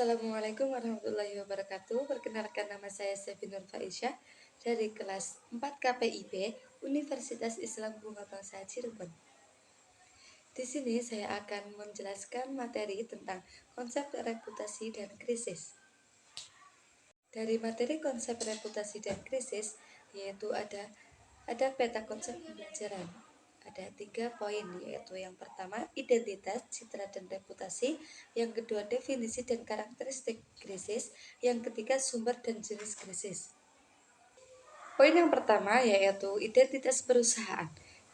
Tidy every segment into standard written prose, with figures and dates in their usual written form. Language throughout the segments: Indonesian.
Assalamualaikum warahmatullahi wabarakatuh. Perkenalkan, nama saya Sevi Nur Faisyah dari kelas 4 KPIB Universitas Islam Bunga Bangsa Cirebon. Di sini saya akan menjelaskan materi tentang konsep reputasi dan krisis. Dari materi konsep reputasi dan krisis, yaitu ada peta konsep pembelajaran. Ada 3 poin, yaitu yang pertama identitas, citra, dan reputasi, yang kedua definisi dan karakteristik krisis, yang ketiga sumber dan jenis krisis. Poin yang pertama yaitu identitas perusahaan.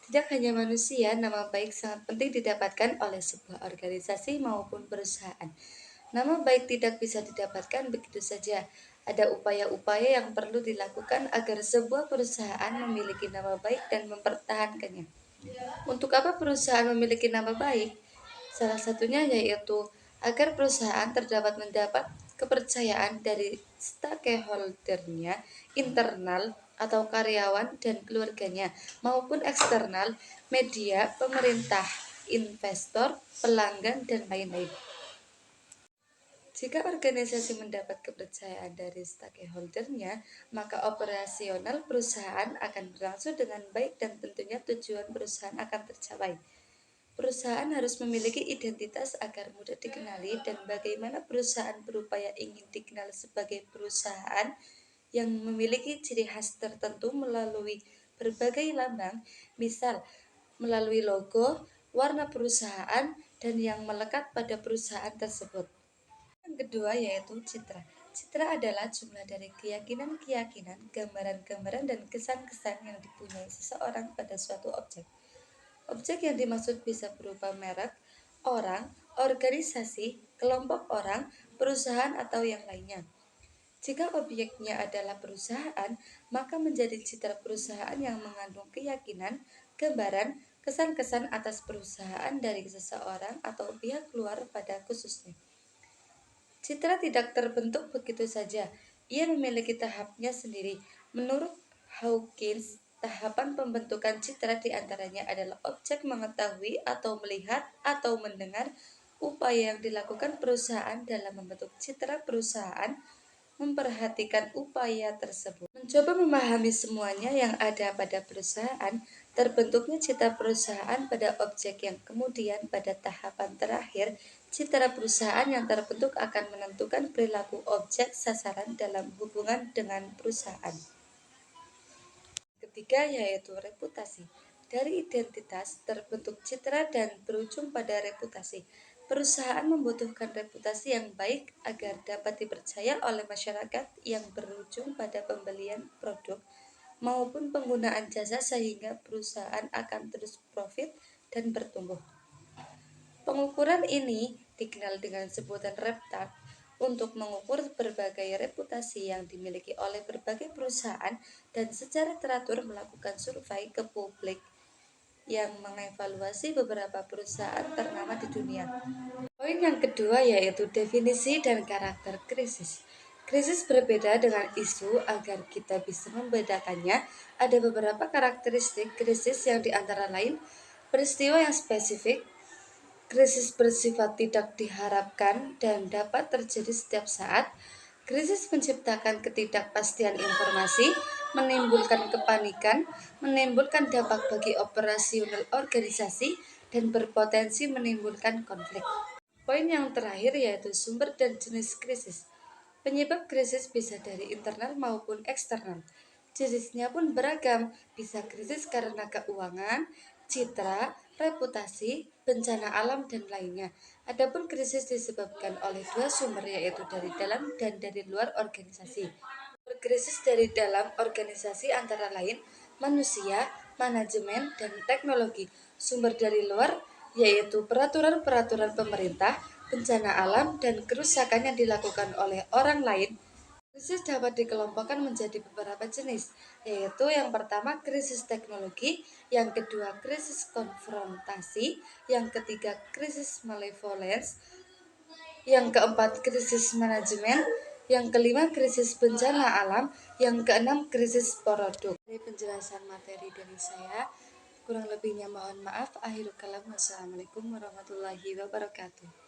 Tidak hanya manusia, nama baik sangat penting didapatkan oleh sebuah organisasi maupun perusahaan. Nama baik tidak bisa didapatkan begitu saja. Ada upaya-upaya yang perlu dilakukan agar sebuah perusahaan memiliki nama baik dan mempertahankannya. Untuk apa perusahaan memiliki nama baik? Salah satunya yaitu agar perusahaan mendapat kepercayaan dari stakeholdernya, internal atau karyawan dan keluarganya, maupun eksternal, media, pemerintah, investor, pelanggan, dan lain-lain. Jika organisasi mendapat kepercayaan dari stakeholdernya, maka operasional perusahaan akan berlangsung dengan baik dan tentunya tujuan perusahaan akan tercapai. Perusahaan harus memiliki identitas agar mudah dikenali, dan bagaimana perusahaan berupaya ingin dikenal sebagai perusahaan yang memiliki ciri khas tertentu melalui berbagai lambang, misal melalui logo, warna perusahaan, dan yang melekat pada perusahaan tersebut. Yang kedua yaitu citra. Citra adalah jumlah dari keyakinan-keyakinan, gambaran-gambaran, dan kesan-kesan yang dipunyai seseorang pada suatu objek. Objek yang dimaksud bisa berupa merek, orang, organisasi, kelompok orang, perusahaan, atau yang lainnya. Jika objeknya adalah perusahaan, maka menjadi citra perusahaan yang mengandung keyakinan, gambaran, kesan-kesan atas perusahaan dari seseorang atau pihak luar pada khususnya. Citra tidak terbentuk begitu saja, ia memiliki tahapnya sendiri. Menurut Hawkins, tahapan pembentukan citra diantaranya adalah objek mengetahui atau melihat atau mendengar, upaya yang dilakukan perusahaan dalam membentuk citra perusahaan, memperhatikan upaya tersebut, mencoba memahami semuanya yang ada pada perusahaan, terbentuknya citra perusahaan pada objek, yang kemudian pada tahapan terakhir citra perusahaan yang terbentuk akan menentukan perilaku objek sasaran dalam hubungan dengan perusahaan. Ketiga yaitu reputasi. Dari identitas terbentuk citra dan berujung pada reputasi. Perusahaan membutuhkan reputasi yang baik agar dapat dipercaya oleh masyarakat, yang berujung pada pembelian produk maupun penggunaan jasa, sehingga perusahaan akan terus profit dan bertumbuh. Pengukuran ini dikenal dengan sebutan RepTap untuk mengukur berbagai reputasi yang dimiliki oleh berbagai perusahaan dan secara teratur melakukan survei ke publik yang mengevaluasi beberapa perusahaan ternama di dunia. Poin yang kedua yaitu definisi dan karakter krisis. Krisis berbeda dengan isu. Agar kita bisa membedakannya, ada beberapa karakteristik krisis yang diantara lain peristiwa yang spesifik, krisis bersifat tidak diharapkan dan dapat terjadi setiap saat, krisis menciptakan ketidakpastian informasi, menimbulkan kepanikan, menimbulkan dampak bagi operasional organisasi, dan berpotensi menimbulkan konflik. Poin yang terakhir yaitu sumber dan jenis krisis. Penyebab krisis bisa dari internal maupun eksternal. Jenisnya pun beragam, bisa krisis karena keuangan, citra, reputasi, bencana alam, dan lainnya. Adapun krisis disebabkan oleh dua sumber, yaitu dari dalam dan dari luar organisasi. Krisis dari dalam organisasi antara lain manusia, manajemen, dan teknologi. Sumber dari luar yaitu peraturan-peraturan pemerintah, bencana alam, dan kerusakan yang dilakukan oleh orang lain. Krisis dapat dikelompokkan menjadi beberapa jenis, yaitu yang pertama krisis teknologi, yang kedua krisis konfrontasi, yang ketiga krisis malevolence, yang keempat krisis manajemen, yang kelima krisis bencana alam, yang keenam krisis produk. Ini penjelasan materi dari saya, kurang lebihnya mohon maaf. Akhirul kalam, wassalamualaikum warahmatullahi wabarakatuh.